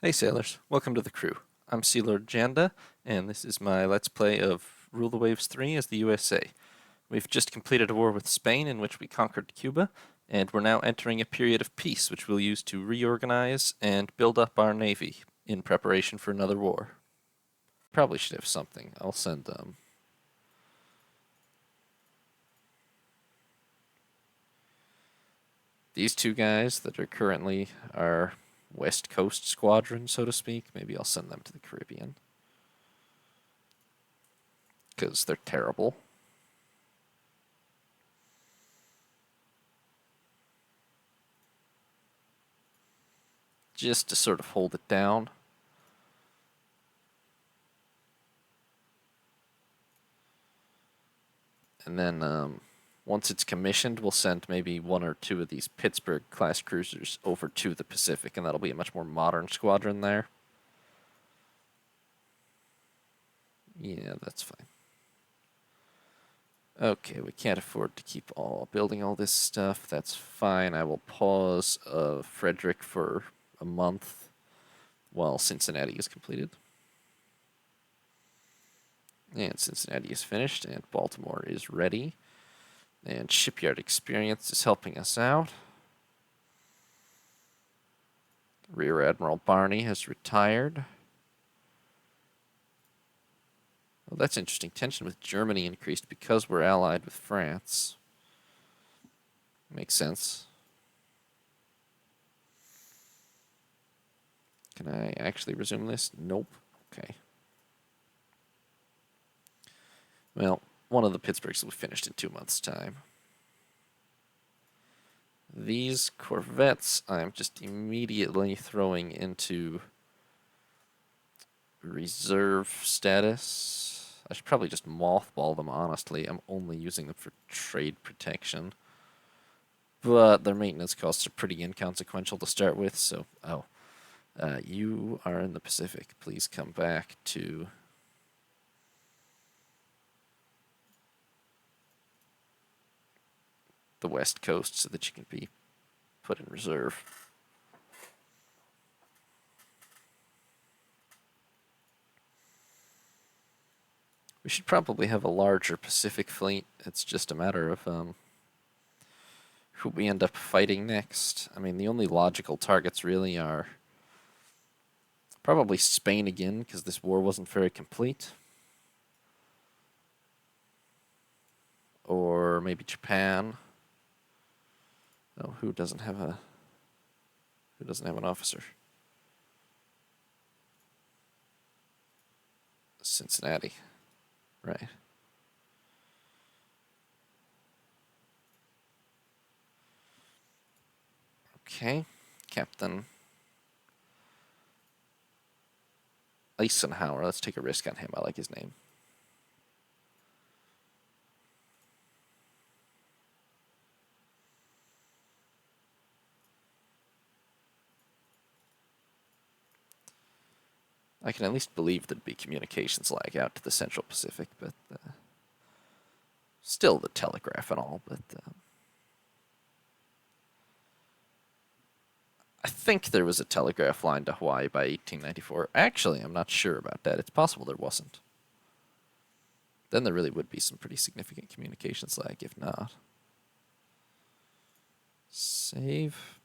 Hey sailors, welcome to the crew. I'm Sea Lord Janda, and this is my Let's Play of Rule the Waves 3 as the USA. We've just completed a war with Spain in which we conquered Cuba, and we're now entering a period of peace which we'll use to reorganize and build up our navy in preparation for another war. Probably should have something. I'll send these two guys that are currently our West Coast squadron, so to speak. Maybe I'll send them to the Caribbean. Because they're terrible. Just to sort of hold it down. And then once it's commissioned, we'll send maybe one or two of these Pittsburgh-class cruisers over to the Pacific, and that'll be a much more modern squadron there. Yeah, that's fine. Okay, we can't afford to keep building all this stuff. That's fine. I will pause Frederick for a month while Cincinnati is completed. And Cincinnati is finished, and Baltimore is ready. And shipyard experience is helping us out. Rear Admiral Barney has retired. Well, that's interesting. Tension with Germany increased because we're allied with France. Makes sense. Can I actually resume this? Nope. Okay. Well, one of the Pittsburghs will be finished in 2 months' time. These corvettes I'm just immediately throwing into reserve status. I should probably just mothball them, honestly. I'm only using them for trade protection. But their maintenance costs are pretty inconsequential to start with, so... you are in the Pacific. Please come back to... the West Coast so that you can be put in reserve. We should probably have a larger Pacific fleet. It's just a matter of who we end up fighting next. I mean, the only logical targets really are probably Spain again, because this war wasn't very complete. Or maybe Japan. Oh, who doesn't have an officer? Cincinnati. Right. Okay. Captain Eisenhower. Let's take a risk on him. I like his name. I can at least believe there'd be communications lag out to the Central Pacific, but still the telegraph and all, but I think there was a telegraph line to Hawaii by 1894. Actually, I'm not sure about that. It's possible there wasn't. Then there really would be some pretty significant communications lag, if not. Save.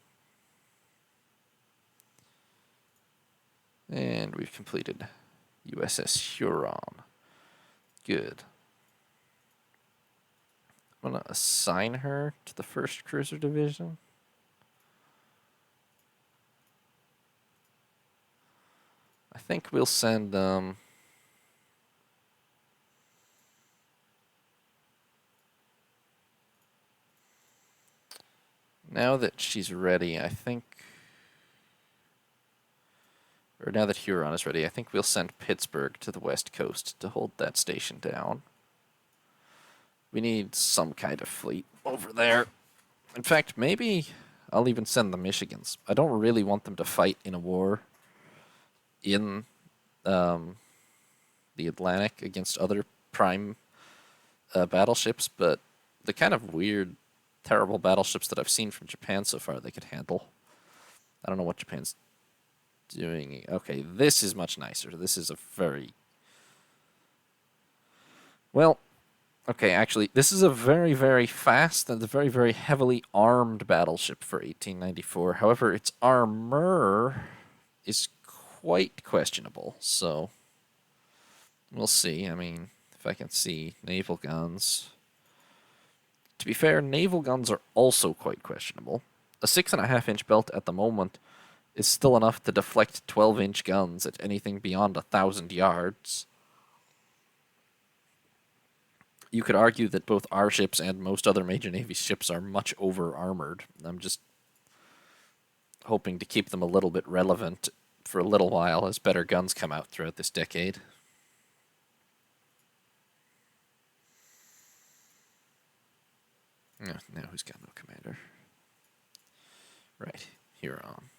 And we've completed USS Huron. Good. I'm going to assign her to the 1st Cruiser Division. I think we'll send now that she's ready, I think, or now that Huron is ready, I think we'll send Pittsburgh to the West Coast to hold that station down. We need some kind of fleet over there. In fact, maybe I'll even send the Michigans. I don't really want them to fight in a war in the Atlantic against other prime battleships, but the kind of weird, terrible battleships that I've seen from Japan so far they could handle. I don't know what Japan's doing... Okay, this is much nicer. This is a very... Well, okay, actually, this is a very, very fast and a very, very heavily armed battleship for 1894. However, its armor is quite questionable, so we'll see. I mean, if I can see naval guns. To be fair, naval guns are also quite questionable. A 6.5-inch belt at the moment is still enough to deflect 12-inch guns at anything beyond 1,000 yards. You could argue that both our ships and most other major Navy ships are much over-armored. I'm just hoping to keep them a little bit relevant for a little while as better guns come out throughout this decade. Now who's got no commander? Right, Huron.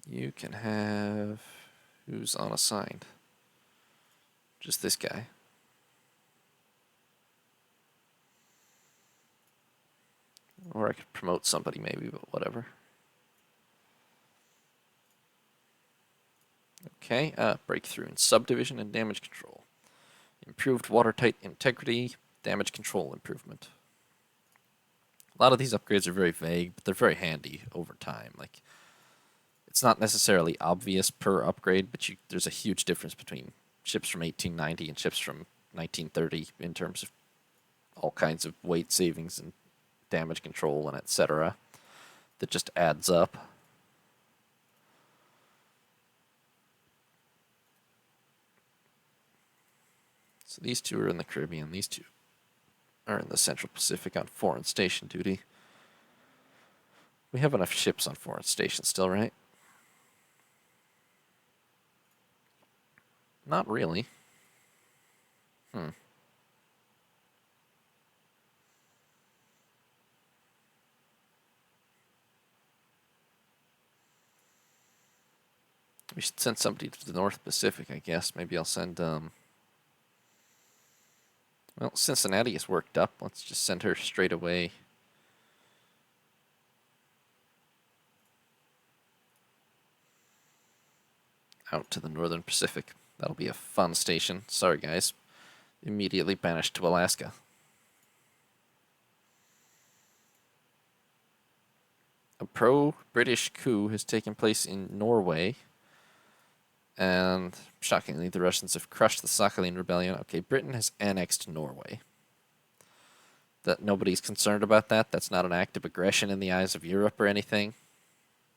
You can have... Who's unassigned? Just this guy. Or I could promote somebody maybe, but whatever. Okay, breakthrough in subdivision and damage control. Improved watertight integrity, damage control improvement. A lot of these upgrades are very vague, but they're very handy over time. Like, it's not necessarily obvious per upgrade, but there's a huge difference between ships from 1890 and ships from 1930 in terms of all kinds of weight savings and damage control and etc. That just adds up. So these two are in the Caribbean, these two are in the Central Pacific on foreign station duty. We have enough ships on foreign station still, right? Not really. We should send somebody to the North Pacific, I guess. Maybe I'll send, well, Cincinnati is worked up. Let's just send her straight away. Out to the Northern Pacific. That'll be a fun station. Sorry, guys. Immediately banished to Alaska. A pro-British coup has taken place in Norway. And, shockingly, the Russians have crushed the Sakhalin Rebellion. Okay, Britain has annexed Norway. That nobody's concerned about that? That's not an act of aggression in the eyes of Europe or anything?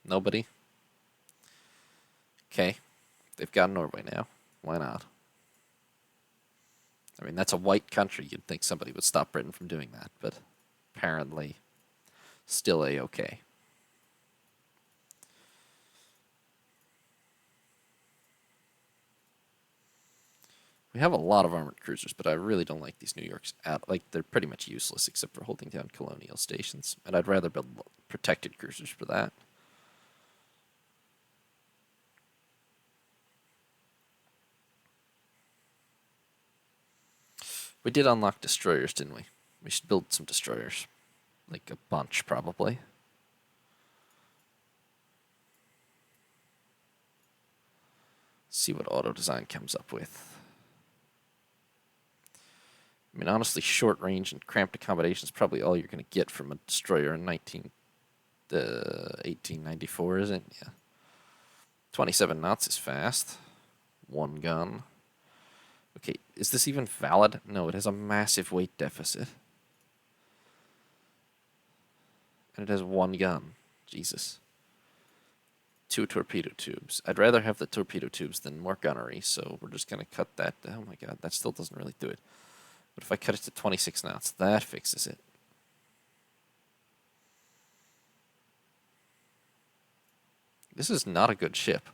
Nobody? Okay. They've got Norway now. Why not? I mean, that's a white country. You'd think somebody would stop Britain from doing that, but apparently still A-okay. We have a lot of armored cruisers, but I really don't like these New Yorks. Like, they're pretty much useless except for holding down colonial stations, and I'd rather build protected cruisers for that. We did unlock destroyers, didn't we? We should build some destroyers. Like a bunch, probably. See what auto design comes up with. I mean, honestly, short range and cramped accommodation is probably all you're going to get from a destroyer in 1894, isn't it? Yeah. 27 knots is fast. One gun. Okay, is this even valid? No, it has a massive weight deficit. And it has one gun. Jesus. 2 torpedo tubes. I'd rather have the torpedo tubes than more gunnery, so we're just going to cut that. Oh my god, that still doesn't really do it. But if I cut it to 26 knots, that fixes it. This is not a good ship.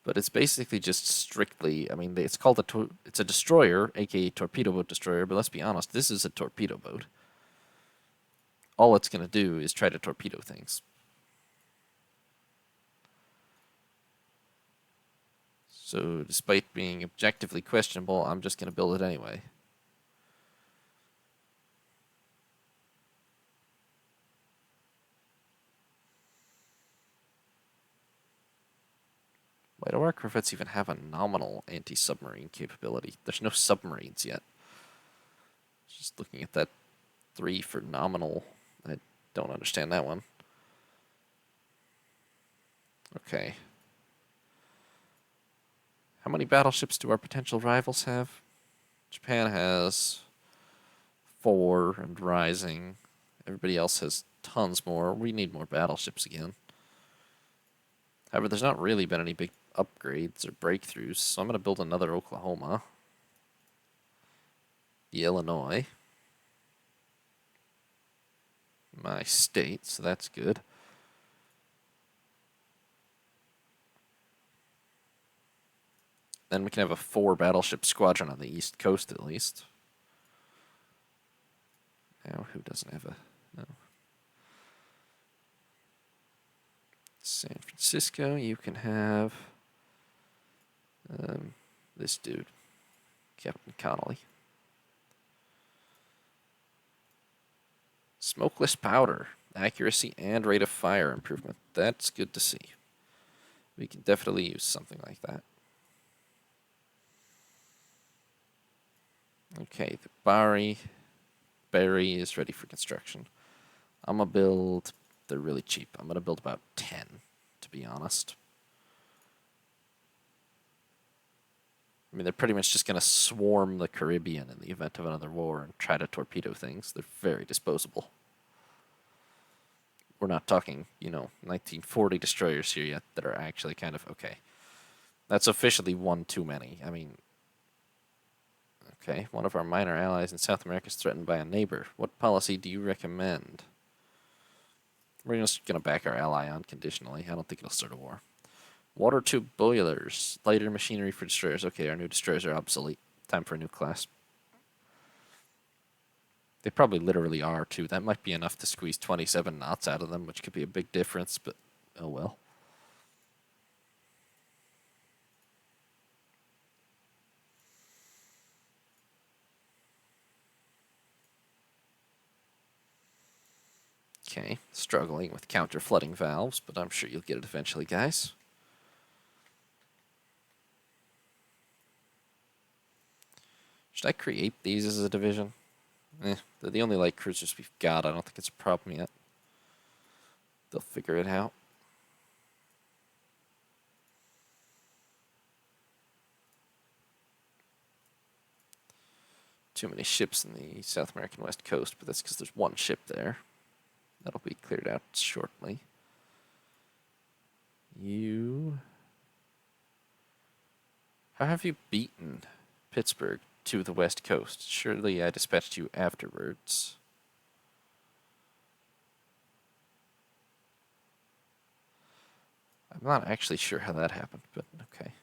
But it's basically just strictly, I mean, it's called it's a destroyer, aka torpedo boat destroyer, but let's be honest, this is a torpedo boat. All it's going to do is try to torpedo things. So despite being objectively questionable, I'm just going to build it anyway. Why do our corvettes even have a nominal anti-submarine capability? There's no submarines yet. Just looking at that 3 for nominal, I don't understand that one. Okay. How many battleships do our potential rivals have? Japan has 4 and rising. Everybody else has tons more. We need more battleships again. However, there's not really been any big upgrades or breakthroughs, so I'm going to build another Oklahoma. The Illinois. My state, so that's good. Then we can have a 4 battleship squadron on the East Coast at least. Now, who doesn't have a... No. San Francisco, you can have this dude, Captain Connolly. Smokeless powder, accuracy and rate of fire improvement. That's good to see. We can definitely use something like that. Okay, the Barry is ready for construction. I'm going to build... They're really cheap. I'm going to build about 10, to be honest. I mean, they're pretty much just going to swarm the Caribbean in the event of another war and try to torpedo things. They're very disposable. We're not talking, 1940 destroyers here yet that are actually kind of, okay. That's officially one too many. I mean, okay, one of our minor allies in South America is threatened by a neighbor. What policy do you recommend? We're just going to back our ally unconditionally. I don't think it'll start a war. Water tube boilers. Lighter machinery for destroyers. Okay, our new destroyers are obsolete. Time for a new class. They probably literally are, too. That might be enough to squeeze 27 knots out of them, which could be a big difference, but oh well. Okay, struggling with counter-flooding valves, but I'm sure you'll get it eventually, guys. Should I create these as a division? They're the only light cruisers we've got. I don't think it's a problem yet. They'll figure it out. Too many ships in the South American West Coast, but that's because there's one ship there. That'll be cleared out shortly. How have you beaten Pittsburgh to the West Coast? Surely I dispatched you afterwards. I'm not actually sure how that happened, but okay.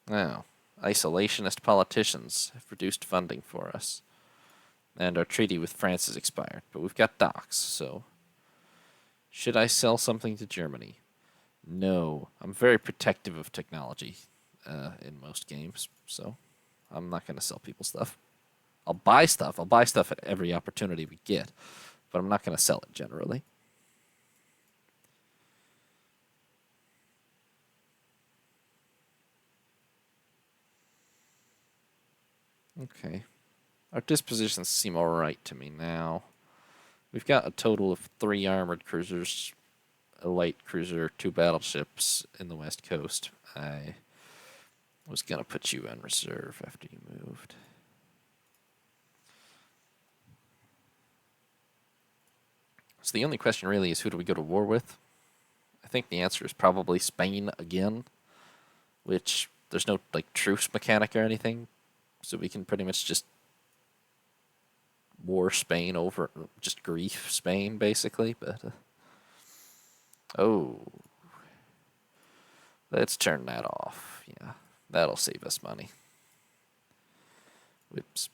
Now, isolationist politicians have reduced funding for us. And our treaty with France has expired, but we've got docks, so... Should I sell something to Germany? No. I'm very protective of technology in most games, so I'm not going to sell people stuff. I'll buy stuff. I'll buy stuff at every opportunity we get, but I'm not going to sell it generally. Okay. Our dispositions seem alright to me now. We've got a total of 3 armored cruisers, a light cruiser, 2 battleships in the West Coast. I was going to put you in reserve after you moved. So the only question really is, who do we go to war with? I think the answer is probably Spain again, which there's no truce mechanic or anything, so we can pretty much just war Spain over, just grief Spain basically. But oh, let's turn that off. Yeah, that'll save us money. Whoops.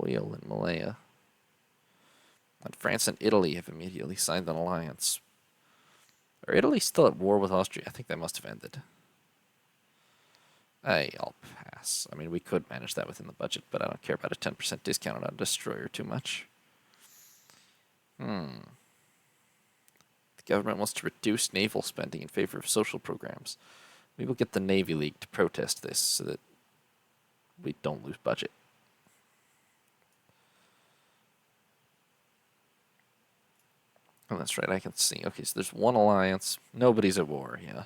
Oil in Malaya. And France and Italy have immediately signed an alliance. Are Italy still at war with Austria? I think that must have ended. I'll pass. I mean, we could manage that within the budget, but I don't care about a 10% discount on a destroyer too much. The government wants to reduce naval spending in favor of social programs. We will get the Navy League to protest this so that we don't lose budget. Oh, that's right, I can see. Okay, so there's one alliance. Nobody's at war, yeah.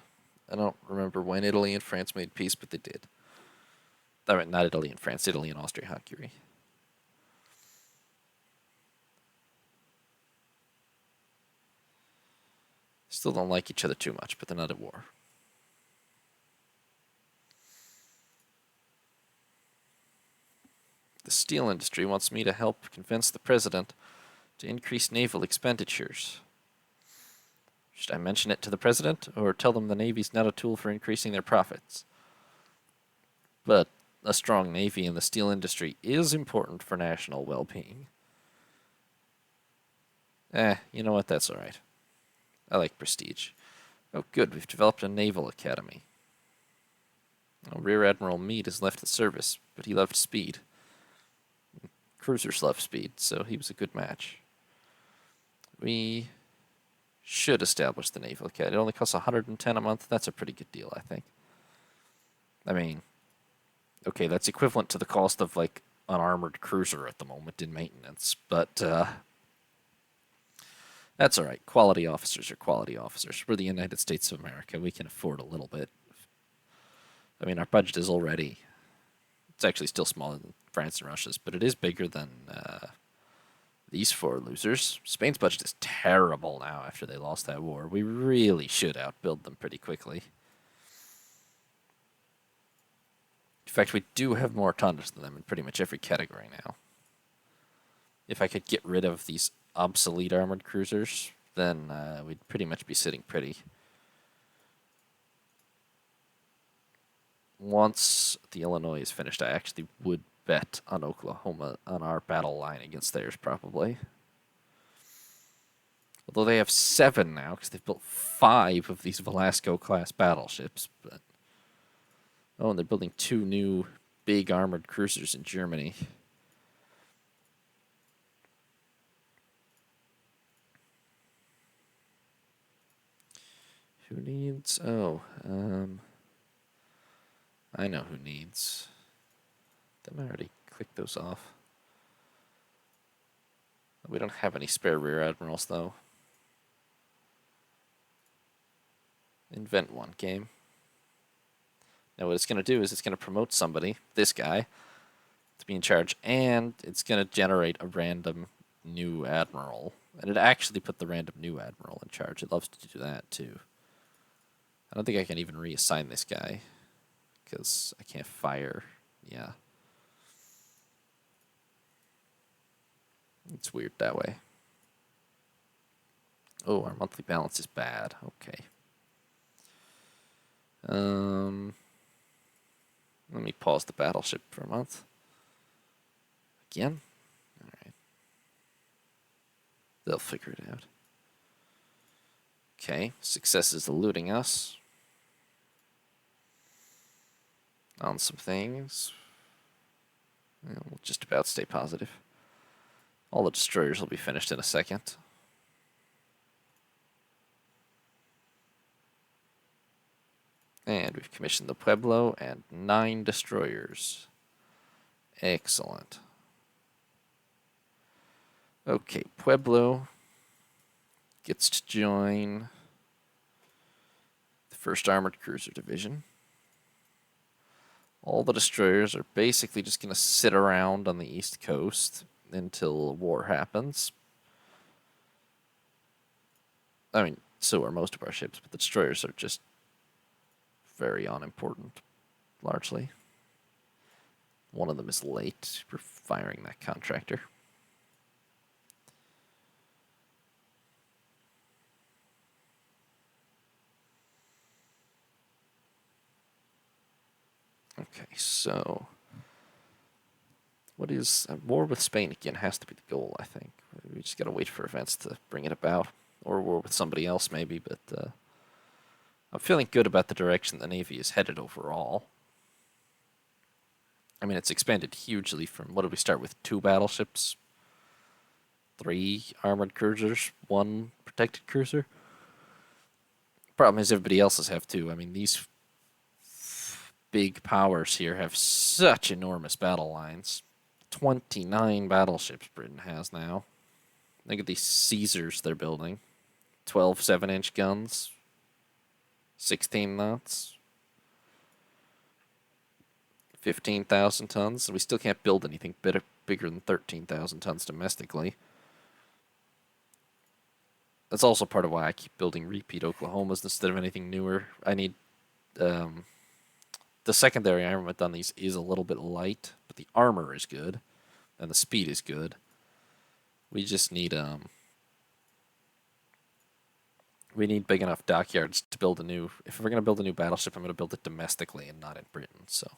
I don't remember when Italy and France made peace, but they did. All right, not Italy and France, Italy and Austria-Hungary. Still don't like each other too much, but they're not at war. The steel industry wants me to help convince the president to increase naval expenditures. Should I mention it to the president, or tell them the Navy's not a tool for increasing their profits? But a strong Navy in the steel industry is important for national well-being. You know what? That's all right. I like prestige. Oh, good. We've developed a naval academy. Oh, Rear Admiral Meade has left the service, but he loved speed. Cruisers love speed, so he was a good match. We should establish the naval academy. It only costs 110 a month. That's a pretty good deal, I think. I mean, okay, that's equivalent to the cost of, like, an armored cruiser at the moment in maintenance, but that's all right. Quality officers are quality officers. We're the United States of America. We can afford a little bit. I mean, our budget is already... It's actually still smaller than France and Russia's, but it is bigger than these four losers. Spain's budget is terrible now after they lost that war. We really should outbuild them pretty quickly. In fact, we do have more tonnage than them in pretty much every category now. If I could get rid of these obsolete armored cruisers, then we'd pretty much be sitting pretty. Once the Illinois is finished, I actually would bet on Oklahoma on our battle line against theirs, probably. Although they have 7 now, because they've built 5 of these Velasco-class battleships. But oh, and they're building 2 new big armored cruisers in Germany. Who needs... Oh, I know who needs... Didn't I already click those off? We don't have any spare rear admirals, though. Invent one, game. Now what it's going to do is it's going to promote somebody, this guy, to be in charge, and it's going to generate a random new admiral. And it actually put the random new admiral in charge. It loves to do that, too. I don't think I can even reassign this guy, because I can't fire. Yeah. It's weird that way. Oh, our monthly balance is bad. Okay. Let me pause the battleship for a month. Again? Alright. They'll figure it out. Okay, success is eluding us on some things. We'll just about stay positive. All the destroyers will be finished in a second. And we've commissioned the Pueblo and 9 destroyers. Excellent. Okay, Pueblo gets to join the 1st Armored Cruiser Division. All the destroyers are basically just going to sit around on the East Coast until war happens. I mean, so are most of our ships, but the destroyers are just very unimportant, largely. One of them is late for firing that contractor. Okay, so what is war with Spain again has to be the goal, I think. We just gotta wait for events to bring it about, or war with somebody else maybe, but I'm feeling good about the direction the Navy is headed overall. I mean, it's expanded hugely from, what did we start with, 2 battleships, 3 armored cruisers, 1 protected cruiser? Problem is everybody else's have too. I mean, these big powers here have such enormous battle lines. 29 battleships Britain has now. Look at these Caesars they're building. 12 7-inch guns. 16 knots. 15,000 tons. And we still can't build anything bigger than 13,000 tons domestically. That's also part of why I keep building repeat Oklahomas instead of anything newer. I need... the secondary armament on these is a little bit light, but the armor is good, and the speed is good. We just need we need big enough dockyards to build a new. If we're gonna build a new battleship, I'm gonna build it domestically and not in Britain. So.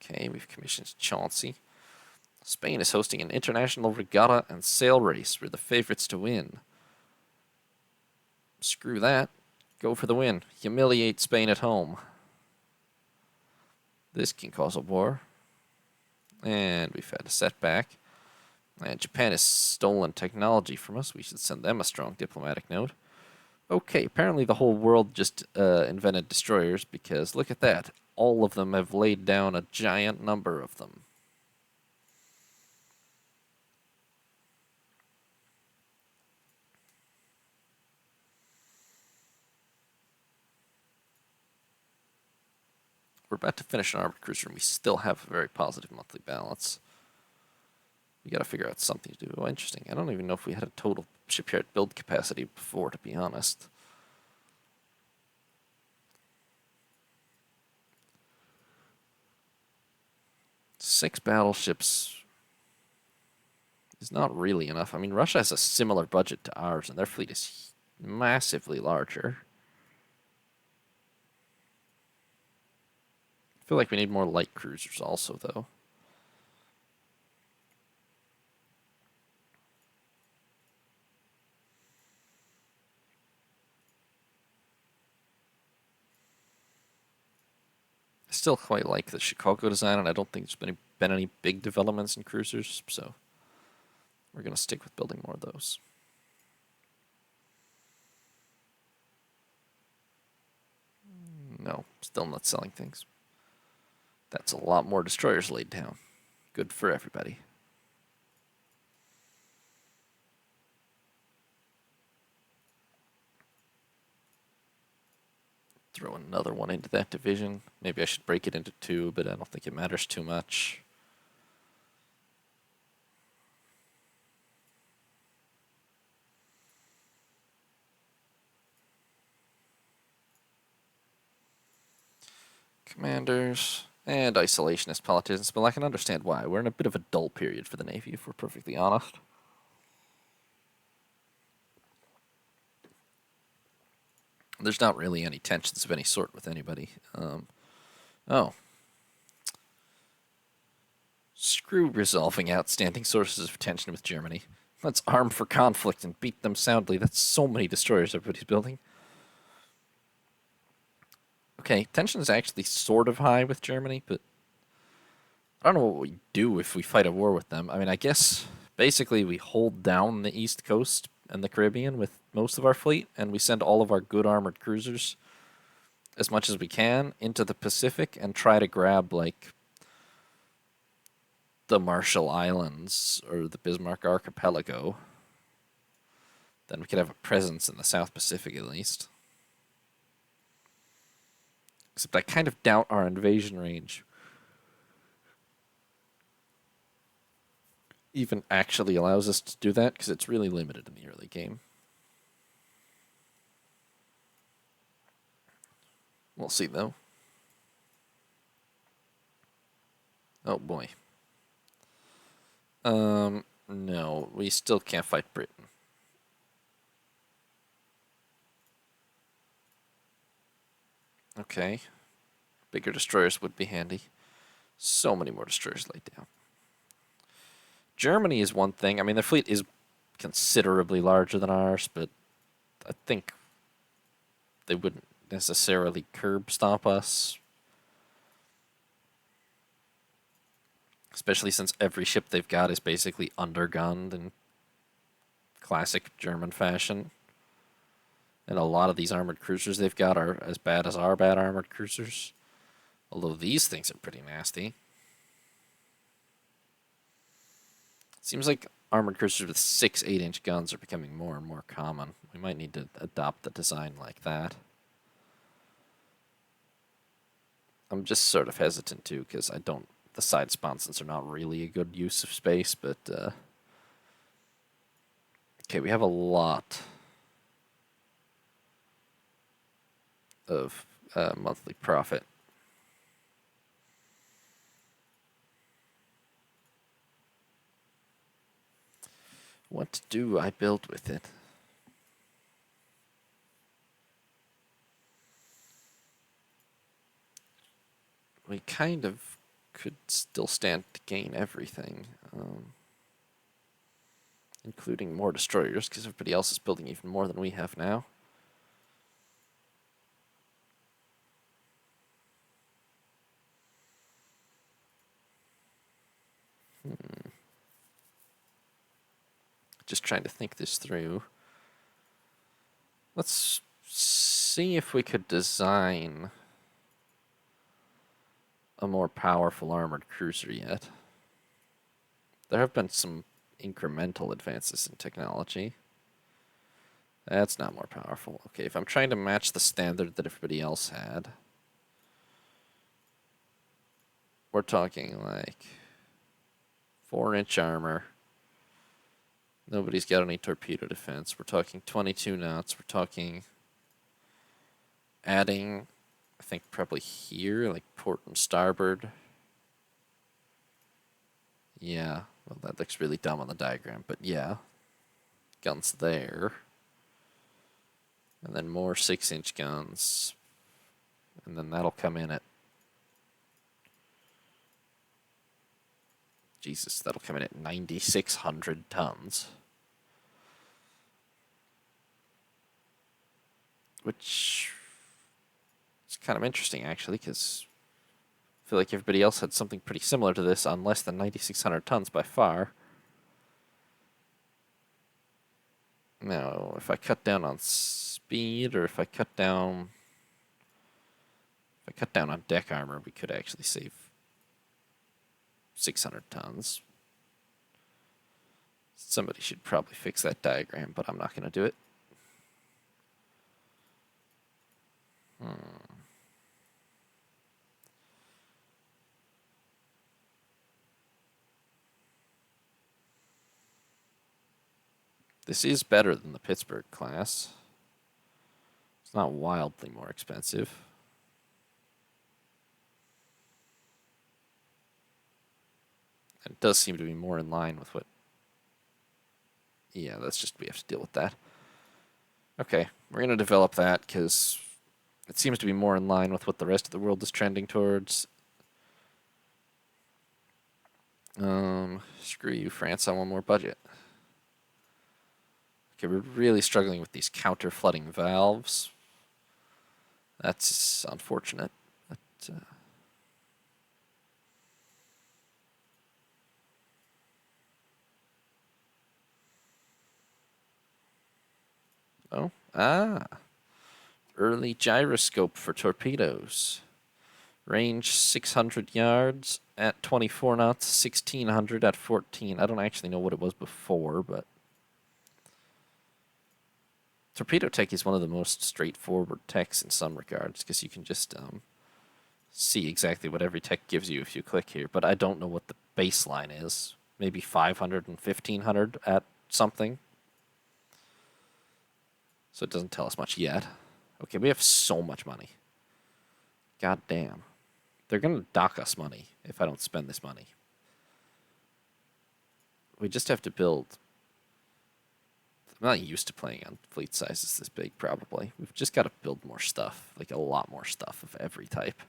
Okay, we've commissioned Chauncey. Spain is hosting an international regatta and sail race. We're the favorites to win. Screw that. Go for the win. Humiliate Spain at home. This can cause a war. And we've had a setback. And Japan has stolen technology from us. We should send them a strong diplomatic note. Okay, apparently the whole world just invented destroyers because look at that. All of them have laid down a giant number of them. We're about to finish an armored cruiser, and we still have a very positive monthly balance. We got to figure out something to do. Oh, interesting. I don't even know if we had a total shipyard build capacity before, to be honest. Six battleships is not really enough. I mean, Russia has a similar budget to ours, and their fleet is massively larger. I feel like we need more light cruisers also, though. I still quite like the Chicago design, and I don't think there's been any big developments in cruisers, so we're going to stick with building more of those. No, still not selling things. That's a lot more destroyers laid down. Good for everybody. Throw another one into that division. Maybe I should break it into two, but I don't think it matters too much. Commanders and isolationist politicians, but I can understand why. We're in a bit of a dull period for the Navy, if we're perfectly honest. There's not really any tensions of any sort with anybody. Oh. Screw resolving outstanding sources of tension with Germany. Let's arm for conflict and beat them soundly. That's so many destroyers everybody's building. Okay, tension is actually sort of high with Germany, but I don't know what we do if we fight a war with them. I mean, I guess basically we hold down the East Coast and the Caribbean with most of our fleet, and we send all of our good armored cruisers as much as we can into the Pacific and try to grab, like, the Marshall Islands or the Bismarck Archipelago. Then we could have a presence in the South Pacific at least. Except I kind of doubt our invasion range even actually allows us to do that, because it's really limited in the early game. We'll see, though. Oh, boy. No, we still can't fight Britain. Okay. Bigger destroyers would be handy. So many more destroyers laid down. Germany is one thing. I mean, their fleet is considerably larger than ours, but I think they wouldn't necessarily curb stomp us. Especially since every ship they've got is basically undergunned in classic German fashion. And a lot of these armored cruisers they've got are as bad as our bad armored cruisers. Although these things are pretty nasty. Seems like armored cruisers with 6 8-inch guns are becoming more and more common. We might need to adopt a design like that. I'm just sort of hesitant too, because I don't. The side sponsons are not really a good use of space, but okay, we have a lot of monthly profit. What do I build with it? We kind of could still stand to gain everything, including more destroyers, because everybody else is building even more than we have now. Just trying to think this through. Let's see if we could design a more powerful armored cruiser yet. There have been some incremental advances in technology. That's not more powerful. Okay, if I'm trying to match the standard that everybody else had, we're talking like 4-inch armor. Nobody's got any torpedo defense. We're talking 22 knots. We're talking adding, I think probably here, like port and starboard. Yeah, well, that looks really dumb on the diagram, but yeah. Guns there. And then more 6-inch guns. And then that'll come in at... Jesus, that'll come in at 9,600 tons. Which is kind of interesting, actually, because I feel like everybody else had something pretty similar to this on less than 9,600 tons by far. Now, if I cut down on speed, or if I cut down on deck armor, we could actually save 600 tons. Somebody should probably fix that diagram, but I'm not going to do it. This is better than the Pittsburgh class. It's not wildly more expensive. And it does seem to be more in line with what... Yeah, that's just, we have to deal with that. Okay, we're going to develop that because it seems to be more in line with what the rest of the world is trending towards. Screw you, France, I want more budget. Okay, we're really struggling with these counter-flooding valves. That's unfortunate. But, early gyroscope for torpedoes. Range 600 yards at 24 knots, 1600 at 14. I don't actually know what it was before, but torpedo tech is one of the most straightforward techs in some regards, because you can just see exactly what every tech gives you if you click here. But I don't know what the baseline is. Maybe 500 and 1500 at something. So it doesn't tell us much yet. Okay, we have so much money. God damn. They're going to dock us money if I don't spend this money. We just have to build... I'm not used to playing on fleet sizes this big, probably. We've just got to build more stuff. Like, a lot more stuff of every type.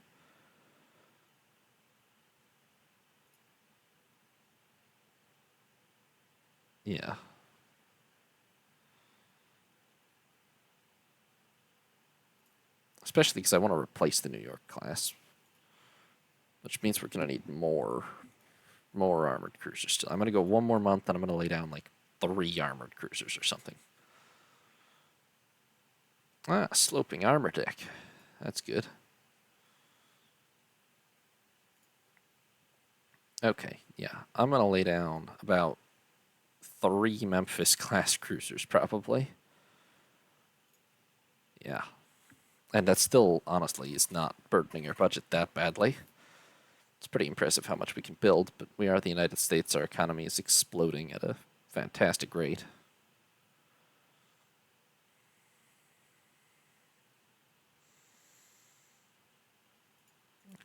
Yeah. Especially because I want to replace the New York class. Which means we're going to need more more armored cruisers still. I'm going to go one more month, and I'm going to lay down like 3 armored cruisers or something. Ah, sloping armor deck. That's good. Okay, yeah. I'm going to lay down about 3 Memphis-class cruisers, probably. Yeah. And that still, honestly, is not burdening our budget that badly. It's pretty impressive how much we can build, but we are the United States. Our economy is exploding at a fantastic rate.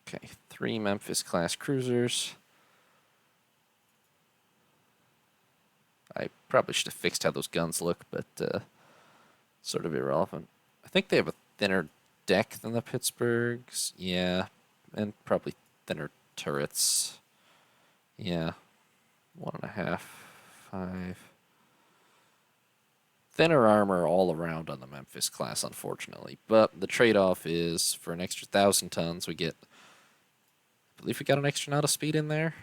Okay, 3 Memphis-class cruisers. I probably should have fixed how those guns look, but sort of irrelevant. I think they have a thinner deck than the Pittsburghs. Yeah, and probably thinner turrets. Yeah, 1.5, 5. Thinner armor all around on the Memphis class, unfortunately. But the trade-off is for an extra 1,000 tons, we get, I believe we got an extra knot of speed in there.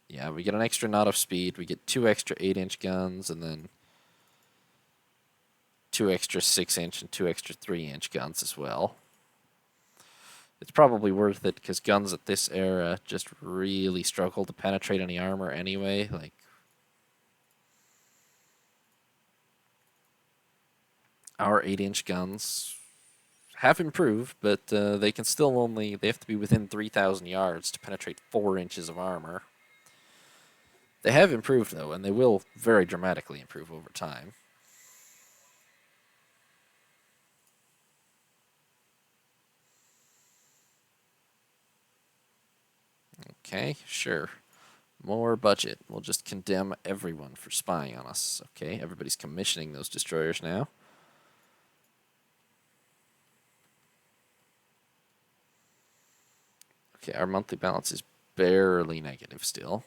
Yeah, we get an extra knot of speed. We get 2 extra 8-inch guns, and then 2 extra 6-inch and 2 extra 3-inch guns as well. It's probably worth it because guns at this era just really struggle to penetrate any armor anyway. Like, our 8-inch guns have improved, but they can still they have to be within 3,000 yards to penetrate 4 inches of armor. They have improved, though, and they will very dramatically improve over time. Okay, sure. More budget. We'll just condemn everyone for spying on us. Okay, everybody's commissioning those destroyers now. Okay, our monthly balance is barely negative still.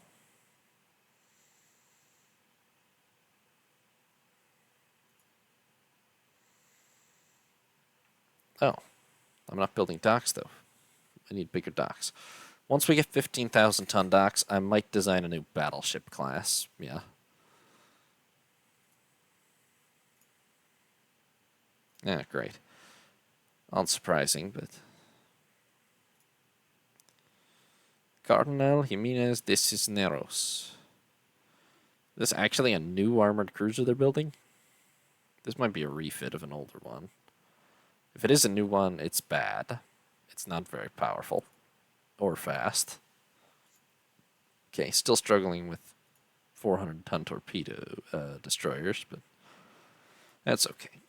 Oh, I'm not building docks, though. I need bigger docks. Once we get 15,000 ton docks, I might design a new battleship class. Yeah. Yeah, great. Unsurprising, but... Cardinal Jimenez de Cisneros. Is this actually a new armored cruiser they're building? This might be a refit of an older one. If it is a new one, it's bad. It's not very powerful. Or fast. Okay, still struggling with 400-ton torpedo destroyers, but that's okay.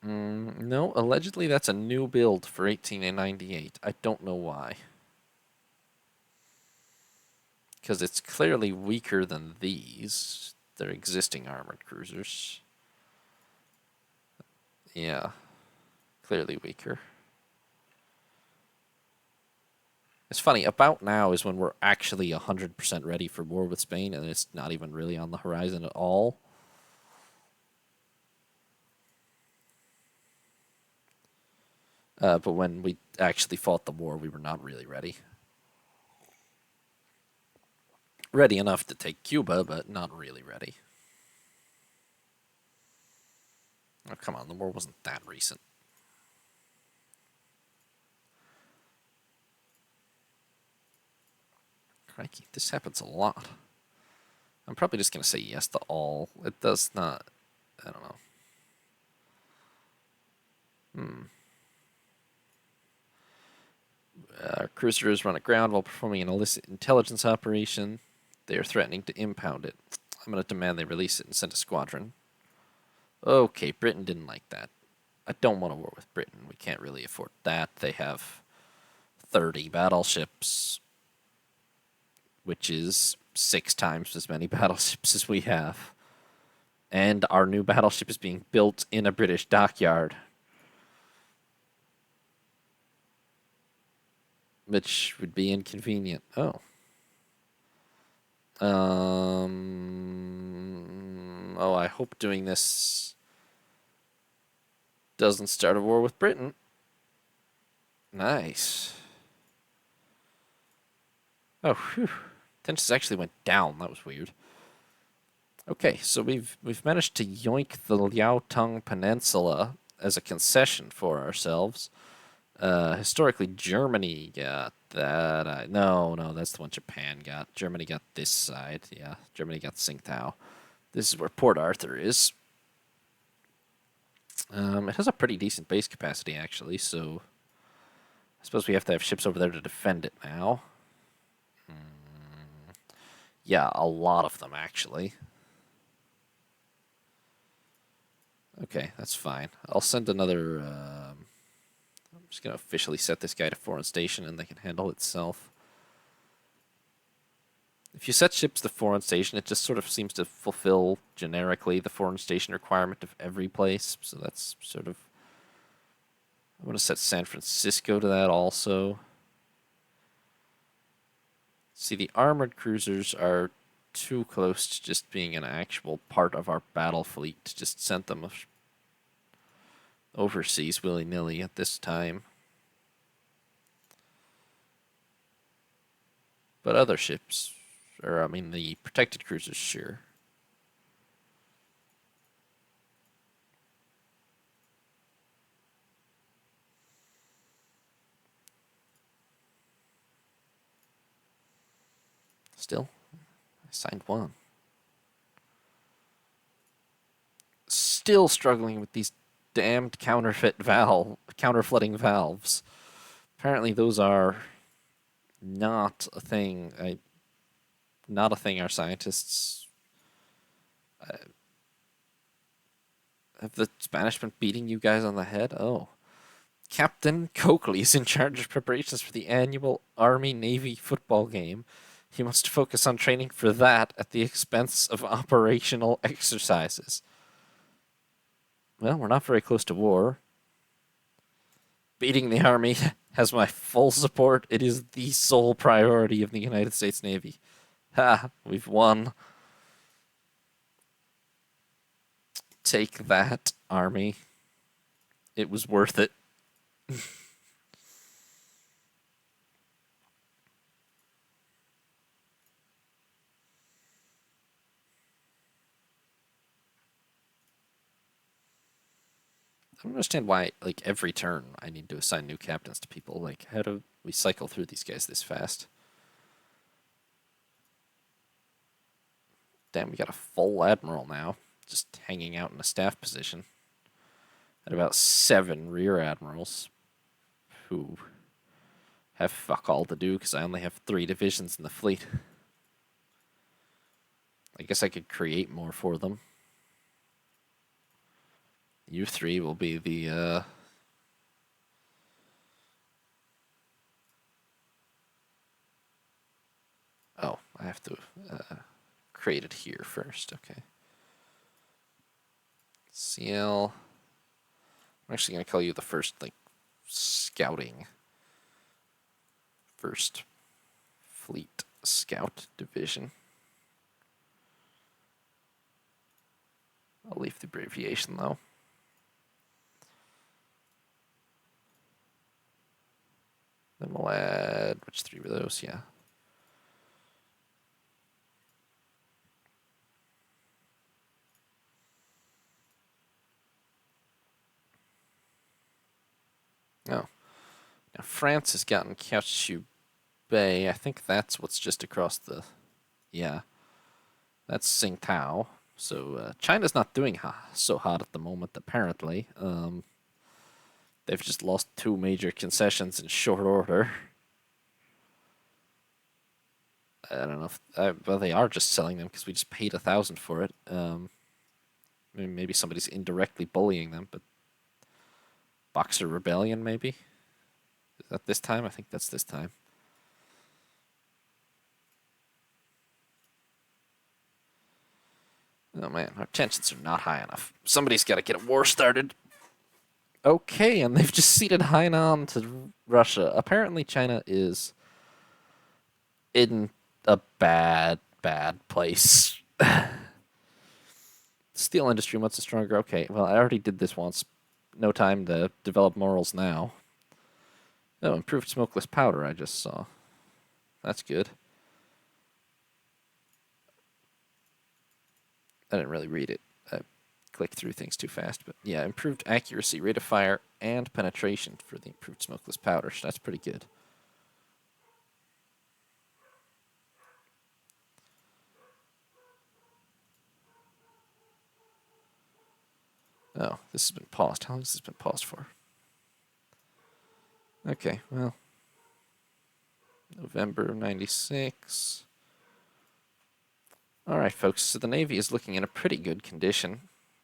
No, allegedly that's a new build for 1898. I don't know why. Because it's clearly weaker than these. They're existing armored cruisers. Yeah, clearly weaker. It's funny, about now is when we're actually 100% ready for war with Spain, and it's not even really on the horizon at all. But when we actually fought the war, we were not really ready. Ready enough to take Cuba, but not really ready. Oh, come on, the war wasn't that recent. Crikey, this happens a lot. I'm probably just going to say yes to all. It does not... I don't know. Our cruisers run aground while performing an illicit intelligence operation. They are threatening to impound it. I'm going to demand they release it and send a squadron. Okay, Britain didn't like that. I don't want a war with Britain. We can't really afford that. They have 30 battleships, which is 6 times as many battleships as we have. And our new battleship is being built in a British dockyard, which would be inconvenient. Oh. Oh, I hope doing this doesn't start a war with Britain. Nice. Oh, whew. Tensions actually went down. That was weird. Okay, so we've managed to yoink the Liaotong Peninsula as a concession for ourselves. Historically, Germany got that. No, that's the one Japan got. Germany got this side. Yeah, Germany got Tsingtao. This is where Port Arthur is. It has a pretty decent base capacity, actually, so I suppose we have to have ships over there to defend it now. Yeah, a lot of them, actually. Okay, that's fine. I'll send another. I'm just going to officially set this guy to foreign station and they can handle itself. If you set ships to foreign station, it just sort of seems to fulfill generically the foreign station requirement of every place. So that's sort of. I'm going to set San Francisco to that also. See, the armored cruisers are too close to just being an actual part of our battle fleet to just send them overseas willy-nilly at this time. But other ships, or I mean the protected cruisers, sure. Still, I signed one. Still struggling with these damned counterflooding valves. Apparently, those are not a thing. Not a thing our scientists have the Spanish been beating you guys on the head. Oh, Captain Coakley is in charge of preparations for the annual Army-Navy football game. He wants to focus on training for that at the expense of operational exercises. Well, we're not very close to war. Beating the Army has my full support. It is the sole priority of the United States Navy. Ha, we've won. Take that, Army. It was worth it. I don't understand why, like, every turn I need to assign new captains to people. Like, how do we cycle through these guys this fast? Damn, we got a full admiral now, just hanging out in a staff position. And about 7 rear admirals who have fuck all to do because I only have 3 divisions in the fleet. I guess I could create more for them. You 3 will be the, Oh, I have to create it here first. Okay. CL. I'm actually going to call you the first, like, scouting. First Fleet Scout Division. I'll leave the abbreviation, though. Then we'll add, which 3 were those? Yeah. Oh. Now, France has gotten Kiautschou Bay. I think that's what's just across the... Yeah. That's Tsingtao. So, China's not doing so hot at the moment, apparently. They've just lost 2 major concessions in short order. I don't know if... well, they are just selling them because we just paid 1,000 for it. Maybe somebody's indirectly bullying them, but... Boxer Rebellion, maybe? Is that this time? I think that's this time. Oh man, our tensions are not high enough. Somebody's got to get a war started. Okay, and they've just ceded Hainan to Russia. Apparently China is in a bad place. Steel industry wants a stronger... Okay, well, I already did this once. No time to develop morals now. Oh, improved smokeless powder I just saw. That's good. I didn't really read it. I clicked through things too fast. But yeah, improved accuracy, rate of fire, and penetration for the improved smokeless powder. So that's pretty good. Oh, this has been paused. How long has this been paused for? Okay, well, November of 96. All right, folks, so the Navy is looking in a pretty good condition.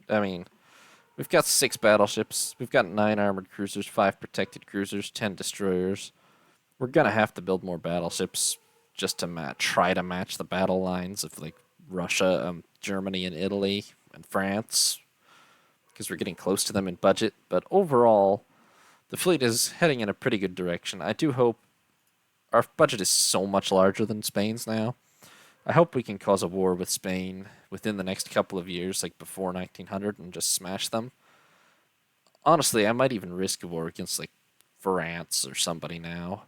I mean, we've got 6 battleships, we've got 9 armored cruisers, 5 protected cruisers, 10 destroyers. We're going to have to build more battleships just to try to match the battle lines of, like, Russia, Germany, and Italy, and France, because we're getting close to them in budget. But overall, the fleet is heading in a pretty good direction. I do hope our budget is so much larger than Spain's now. I hope we can cause a war with Spain within the next couple of years, like before 1900, and just smash them. Honestly, I might even risk a war against, like, France or somebody now.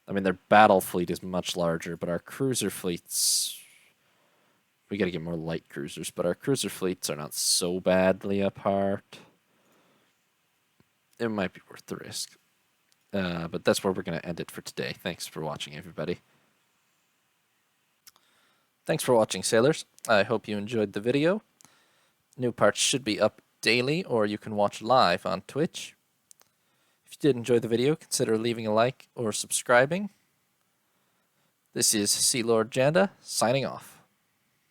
I mean, their battle fleet is much larger, but our cruiser fleets... We gotta get more light cruisers, but our cruiser fleets are not so badly apart. It might be worth the risk. But that's where we're going to end it for today. Thanks for watching, everybody. Thanks for watching, sailors. I hope you enjoyed the video. New parts should be up daily, or you can watch live on Twitch. If you did enjoy the video, consider leaving a like or subscribing. This is Sea Lord Janda, signing off.